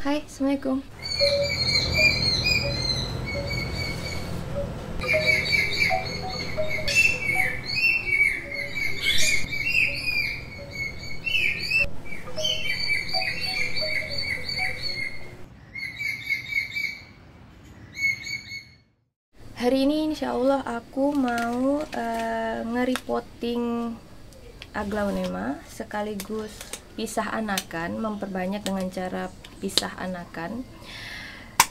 Hai, Assalamualaikum. Hari ini insya Allah aku mau nge-repotting aglaonema sekaligus pisah anakan, memperbanyak dengan cara pisah anakan.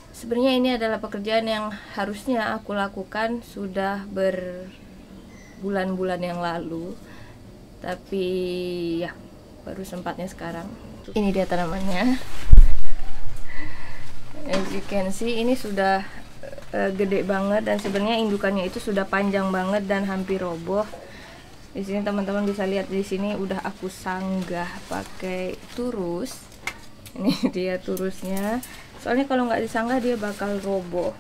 Sebenarnya ini adalah pekerjaan yang harusnya aku lakukan sudah berbulan-bulan yang lalu, tapi ya baru sempatnya sekarang. Ini dia tanamannya. As you can see, ini sudah gede banget dan sebenarnya indukannya itu sudah panjang banget dan hampir roboh. Di sini teman-teman bisa lihat, di sini udah aku sanggah pakai turus. Ini dia turusnya. Soalnya kalau nggak disanggah dia bakal roboh.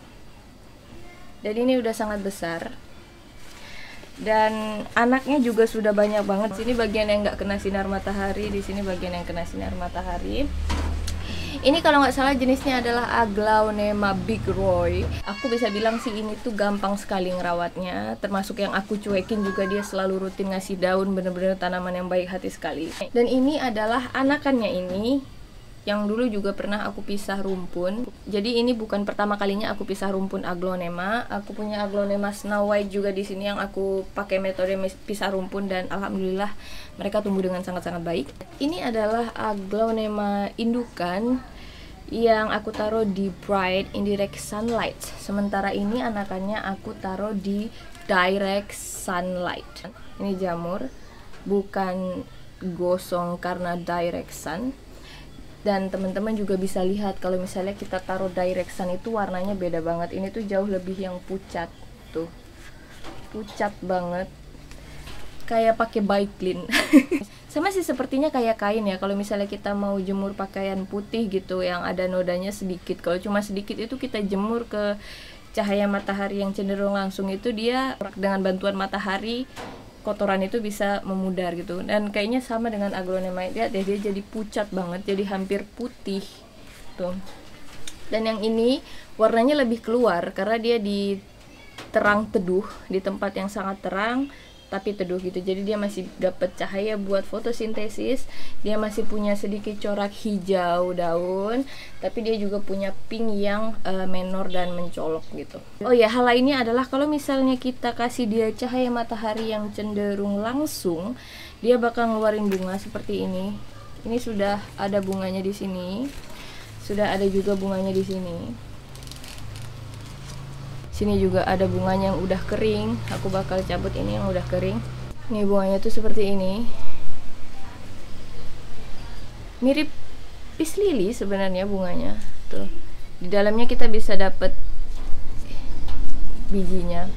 Dan ini udah sangat besar. Dan anaknya juga sudah banyak banget. Di sini bagian yang nggak kena sinar matahari, di sini bagian yang kena sinar matahari. Ini kalau nggak salah jenisnya adalah Aglaonema Big Roy. Aku bisa bilang sih ini tuh gampang sekali ngerawatnya. Termasuk yang aku cuekin juga, dia selalu rutin ngasih daun, bener-bener tanaman yang baik hati sekali. Dan ini adalah anakannya ini, yang dulu juga pernah aku pisah rumpun. Jadi ini bukan pertama kalinya aku pisah rumpun Aglaonema. Aku punya Aglaonema Snow White juga di sini yang aku pakai metode pisah rumpun dan alhamdulillah mereka tumbuh dengan sangat-sangat baik. Ini adalah Aglaonema indukan yang aku taruh di bright indirect sunlight. Sementara ini anakannya aku taruh di direct sunlight. Ini jamur, bukan gosong karena direct sun. Dan teman-teman juga bisa lihat kalau misalnya kita taruh direct sun itu warnanya beda banget. Ini tuh jauh lebih yang pucat tuh, pucat banget, kayak pakai Baiklin. Sama sih sepertinya kayak kain ya, kalau misalnya kita mau jemur pakaian putih gitu yang ada nodanya sedikit, kalau cuma sedikit itu kita jemur ke cahaya matahari yang cenderung langsung, itu dia dengan bantuan matahari kotoran itu bisa memudar gitu. Dan kayaknya sama dengan Aglaonema, lihat deh, dia jadi pucat banget, jadi hampir putih tuh. Dan yang ini warnanya lebih keluar karena dia di terang teduh, di tempat yang sangat terang tapi teduh gitu, jadi dia masih dapat cahaya buat fotosintesis. Dia masih punya sedikit corak hijau daun, tapi dia juga punya pink yang menor dan mencolok gitu. Oh ya, hal lainnya adalah kalau misalnya kita kasih dia cahaya matahari yang cenderung langsung, dia bakal ngeluarin bunga seperti ini. Ini sudah ada bunganya di sini, sudah ada juga bunganya di sini. Sini juga ada bunganya yang udah kering. Aku bakal cabut ini yang udah kering. Ini bunganya tuh seperti ini. Mirip peace lily sebenarnya bunganya. Tuh. Di dalamnya kita bisa dapet bijinya.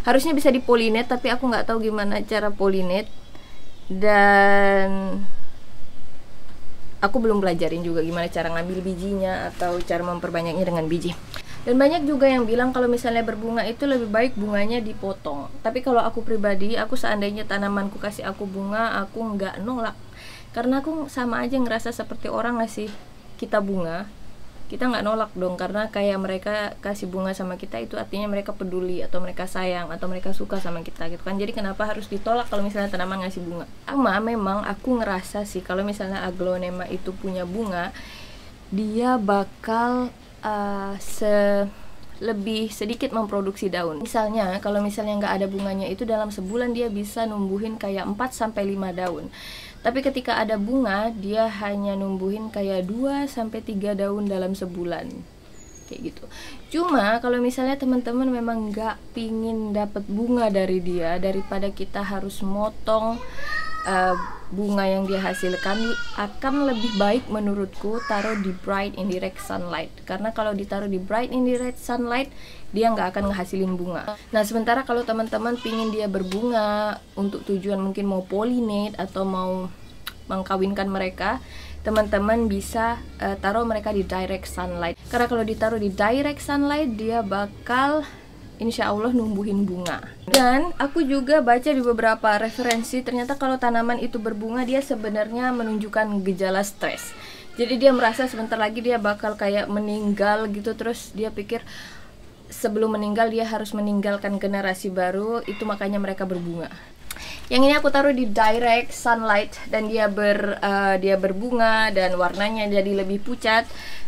Harusnya bisa dipolinet, tapi aku nggak tahu gimana cara polinet. Dan aku belum belajarin juga gimana cara ngambil bijinya atau cara memperbanyaknya dengan biji. Dan banyak juga yang bilang kalau misalnya berbunga itu lebih baik bunganya dipotong. Tapi kalau aku pribadi, aku seandainya tanamanku kasih aku bunga, aku nggak nolak. Karena aku sama aja ngerasa seperti orang ngasih kita bunga, kita nggak nolak dong, karena kayak mereka kasih bunga sama kita itu artinya mereka peduli atau mereka sayang atau mereka suka sama kita gitu kan. Jadi kenapa harus ditolak kalau misalnya tanaman ngasih bunga? Memang aku ngerasa sih kalau misalnya Aglaonema itu punya bunga, dia bakal lebih sedikit memproduksi daun. Misalnya kalau misalnya nggak ada bunganya itu dalam sebulan dia bisa numbuhin kayak 4-5 daun. Tapi ketika ada bunga, dia hanya numbuhin kayak 2-3 daun dalam sebulan. Kayak gitu. Cuma kalau misalnya teman-teman memang nggak pingin dapat bunga dari dia, daripada kita harus motong bunga yang dia hasilkan, akan lebih baik menurutku taruh di bright indirect sunlight. Karena kalau ditaruh di bright indirect sunlight, dia nggak akan ngehasilin bunga. Nah, sementara kalau teman-teman pingin dia berbunga untuk tujuan mungkin mau pollinate atau mau mengkawinkan mereka, teman-teman bisa taruh mereka di direct sunlight. Karena kalau ditaruh di direct sunlight, dia bakal insya Allah numbuhin bunga. Dan aku juga baca di beberapa referensi, ternyata kalau tanaman itu berbunga dia sebenarnya menunjukkan gejala stres. Jadi dia merasa sebentar lagi dia bakal kayak meninggal gitu, terus dia pikir sebelum meninggal dia harus meninggalkan generasi baru, itu makanya mereka berbunga. Yang ini aku taruh di direct sunlight dan dia berbunga dan warnanya jadi lebih pucat.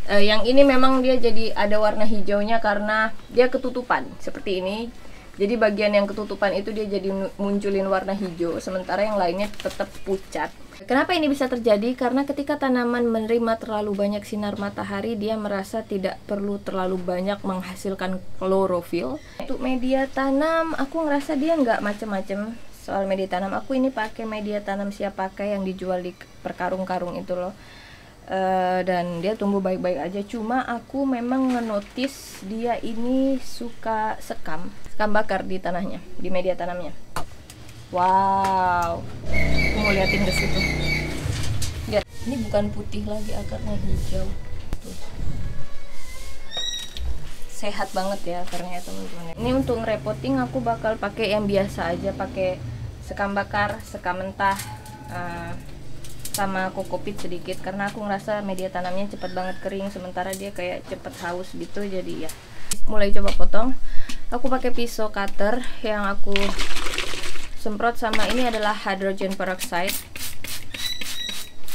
Yang ini memang dia jadi ada warna hijaunya karena dia ketutupan seperti ini. Jadi bagian yang ketutupan itu dia jadi munculin warna hijau, sementara yang lainnya tetap pucat. Kenapa ini bisa terjadi? Karena ketika tanaman menerima terlalu banyak sinar matahari, dia merasa tidak perlu terlalu banyak menghasilkan klorofil. Untuk media tanam, aku ngerasa dia nggak macem-macem. Soal media tanam, aku ini pakai media tanam siap pakai yang dijual di perkarung-karung itu loh. Dan dia tumbuh baik-baik aja, cuma aku memang ngenotis dia ini suka sekam bakar di tanahnya, di media tanamnya. Wow, aku mau liatin ke situ. Lihat, ini bukan putih lagi, akarnya hijau. Tuh. Sehat banget ya akarnya teman-teman. Ini untuk ngerepoting aku bakal pakai yang biasa aja, pakai sekam bakar, sekam mentah, sama kokopit sedikit, karena aku ngerasa media tanamnya cepet banget kering, sementara dia kayak cepet haus gitu. Jadi ya mulai coba potong. Aku pakai pisau cutter yang aku semprot, sama ini adalah hydrogen peroxide.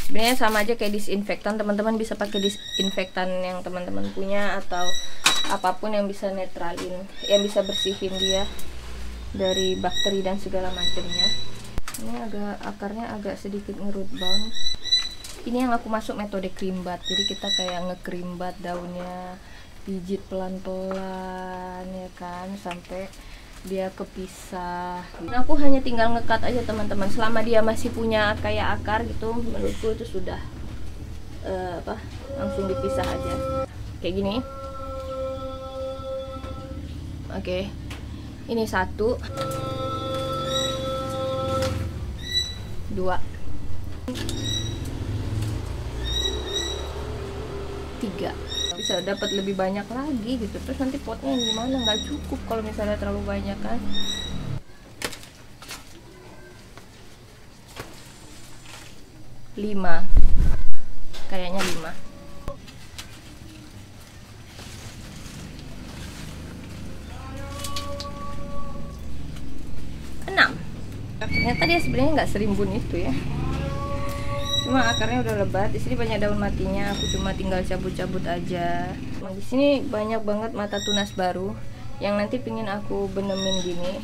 Sebenarnya sama aja kayak disinfektan, teman-teman bisa pakai disinfektan yang teman-teman punya atau apapun yang bisa netralin, yang bisa bersihin dia dari bakteri dan segala macamnya. Ini akarnya agak sedikit ngerut bound. Ini yang aku masuk metode krimbat, jadi kita kayak ngekrimbat daunnya, pijit pelan-pelan ya kan sampai dia kepisah. Nah, aku hanya tinggal ngekat aja teman-teman, selama dia masih punya kayak akar gitu, menurutku itu sudah langsung dipisah aja kayak gini. Oke, ini 1, 2, 3. Bisa dapat lebih banyak lagi gitu. Terus nanti potnya gimana? Nggak cukup kalau misalnya terlalu banyak kan. 5, kayaknya 5. 6. Ternyata dia sebenarnya nggak serimbun itu ya, cuma akarnya udah lebat. Di sini banyak daun matinya, aku cuma tinggal cabut-cabut aja. Nah, di sini banyak banget mata tunas baru yang nanti pingin aku benemin gini,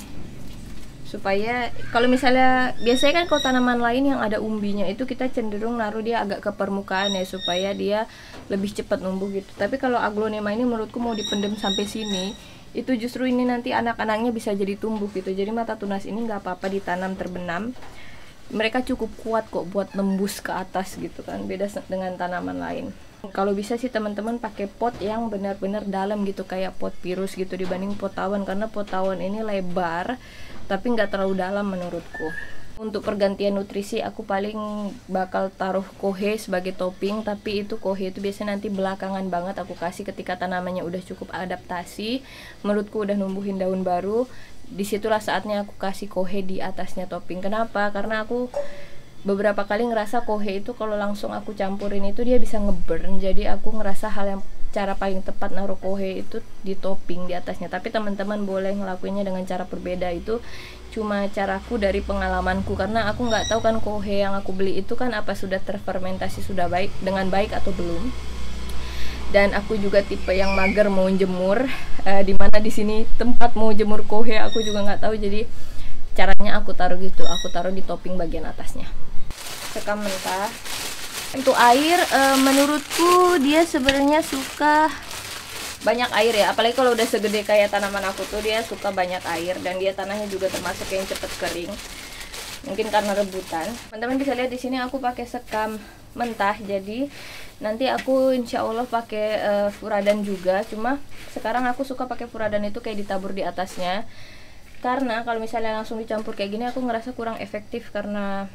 supaya kalau misalnya biasanya kan kalau tanaman lain yang ada umbinya itu kita cenderung naruh dia agak ke permukaan ya, supaya dia lebih cepat numbuh gitu. Tapi kalau aglonema ini menurutku mau dipendem sampai sini, itu justru ini nanti anak-anaknya bisa jadi tumbuh gitu. Jadi mata tunas ini nggak apa-apa ditanam terbenam, mereka cukup kuat kok buat nembus ke atas gitu kan, beda dengan tanaman lain. Kalau bisa sih teman-teman pakai pot yang benar-benar dalam gitu, kayak pot virus gitu, dibanding pot tawon, karena pot tawon ini lebar tapi nggak terlalu dalam menurutku. Untuk pergantian nutrisi aku paling bakal taruh kohe sebagai topping, tapi itu kohe itu biasanya nanti belakangan banget aku kasih ketika tanamannya udah cukup adaptasi, menurutku udah numbuhin daun baru. Disitulah saatnya aku kasih kohe di atasnya topping. Kenapa? Karena aku beberapa kali ngerasa kohe itu kalau langsung aku campurin itu dia bisa ngeburn. Jadi aku ngerasa cara paling tepat naruh kohe itu di topping di atasnya. Tapi teman-teman boleh ngelakuinnya dengan cara berbeda, itu cuma caraku dari pengalamanku, karena aku nggak tahu kan kohe yang aku beli itu kan apa sudah terfermentasi sudah baik dengan baik atau belum. Dan aku juga tipe yang mager mau jemur, dimana di sini tempat mau jemur kohe aku juga nggak tahu. Jadi caranya aku taruh gitu, aku taruh di topping bagian atasnya. Sekam mentah. Untuk air, menurutku dia sebenarnya suka banyak air ya, apalagi kalau udah segede kayak tanaman aku tuh dia suka banyak air, dan dia tanahnya juga termasuk yang cepet kering, mungkin karena rebutan. Teman-teman bisa lihat di sini aku pakai sekam mentah, jadi nanti aku insya Allah pakai furadan juga. Cuma sekarang aku suka pakai furadan itu kayak ditabur di atasnya, karena kalau misalnya langsung dicampur kayak gini aku ngerasa kurang efektif, karena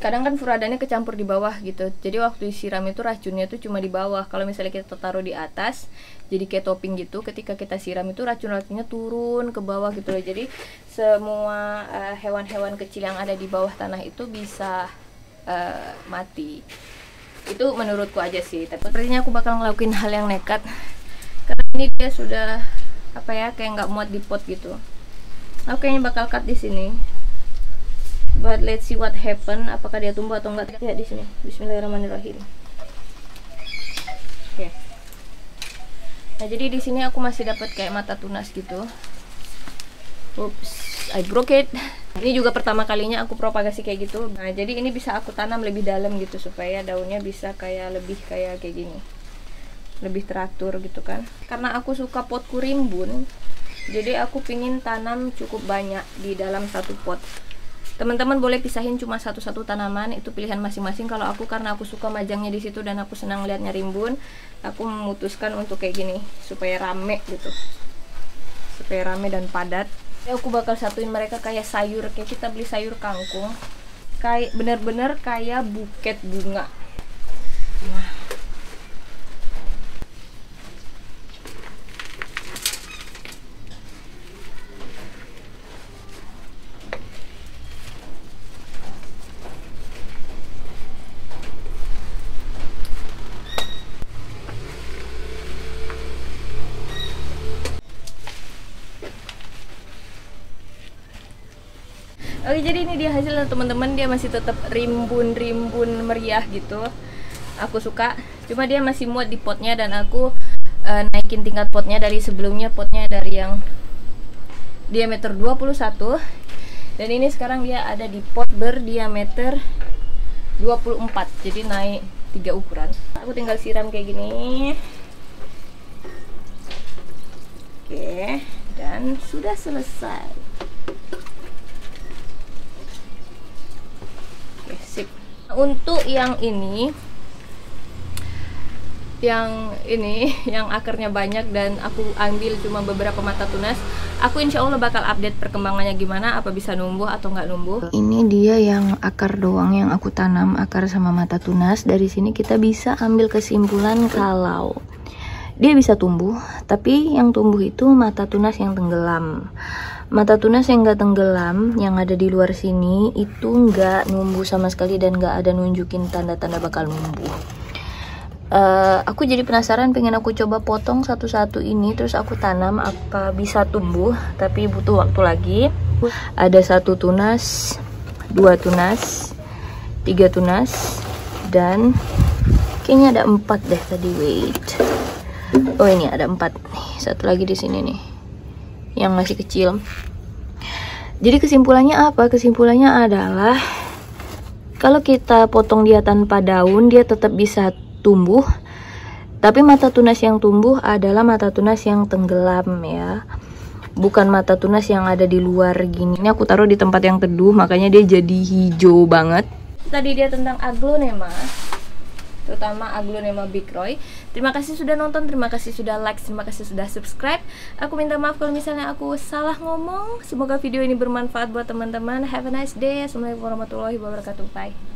kadang kan furadannya kecampur di bawah gitu, jadi waktu disiram itu racunnya tuh cuma di bawah. Kalau misalnya kita taruh di atas jadi kayak topping gitu, ketika kita siram itu racun-racunnya turun ke bawah gitu loh. Jadi semua hewan-hewan kecil yang ada di bawah tanah itu bisa mati. Itu menurutku aja sih, tapi sepertinya aku bakal ngelakuin hal yang nekat karena ini dia sudah apa ya, kayak nggak muat di pot gitu. Aku kayaknya bakal cut di sini. But let's see what happen, apakah dia tumbuh atau enggak. Ya di sini. Bismillahirrahmanirrahim. Oke. Nah, jadi di sini aku masih dapat kayak mata tunas gitu. Oops, I broke it. Ini juga pertama kalinya aku propagasi kayak gitu. Nah, jadi ini bisa aku tanam lebih dalam gitu supaya daunnya bisa kayak lebih kayak gini. Lebih teratur gitu kan. Karena aku suka potku rimbun, jadi aku pingin tanam cukup banyak di dalam satu pot. Teman-teman boleh pisahin cuma satu-satu tanaman, itu pilihan masing-masing. Kalau aku, karena aku suka majangnya di situ dan aku senang lihatnya rimbun, aku memutuskan untuk kayak gini supaya rame gitu, supaya rame dan padat. Aku bakal satuin mereka kayak sayur, kayak kita beli sayur kangkung, kayak bener-bener kayak buket bunga. Nah. Oke, jadi ini dia hasilnya teman-teman. Dia masih tetap rimbun-rimbun meriah gitu. Aku suka. Cuma dia masih muat di potnya dan aku naikin tingkat potnya dari sebelumnya. Potnya dari yang diameter 21 dan ini sekarang dia ada di pot berdiameter 24. Jadi naik 3 ukuran. Aku tinggal siram kayak gini. Oke, dan sudah selesai. Sip. Untuk yang ini yang akarnya banyak dan aku ambil cuma beberapa mata tunas, aku insya Allah bakal update perkembangannya gimana, apa bisa numbuh atau nggak numbuh. Ini dia yang akar doang yang aku tanam, akar sama mata tunas. Dari sini kita bisa ambil kesimpulan kalau dia bisa tumbuh, tapi yang tumbuh itu mata tunas yang tenggelam. Mata tunas yang nggak tenggelam, yang ada di luar sini, itu nggak numbuh sama sekali dan nggak ada nunjukin tanda-tanda bakal numbuh. Aku jadi penasaran, pengen aku coba potong satu-satu ini, terus aku tanam apa bisa tumbuh, tapi butuh waktu lagi. Ada 1 tunas, 2 tunas, 3 tunas, dan kayaknya ada 4 deh tadi. Wait. Oh, ini ada 4 nih, satu lagi di sini nih yang masih kecil. Jadi kesimpulannya apa? Kesimpulannya adalah kalau kita potong dia tanpa daun, dia tetap bisa tumbuh. Tapi mata tunas yang tumbuh adalah mata tunas yang tenggelam ya, bukan mata tunas yang ada di luar gini. Ini aku taruh di tempat yang teduh, makanya dia jadi hijau banget. Tadi dia tentang aglonema, terutama aglonema Big Roy. Terima kasih sudah nonton, terima kasih sudah like, terima kasih sudah subscribe. Aku minta maaf kalau misalnya aku salah ngomong. Semoga video ini bermanfaat buat teman-teman. Have a nice day. Assalamualaikum warahmatullahi wabarakatuh. Bye.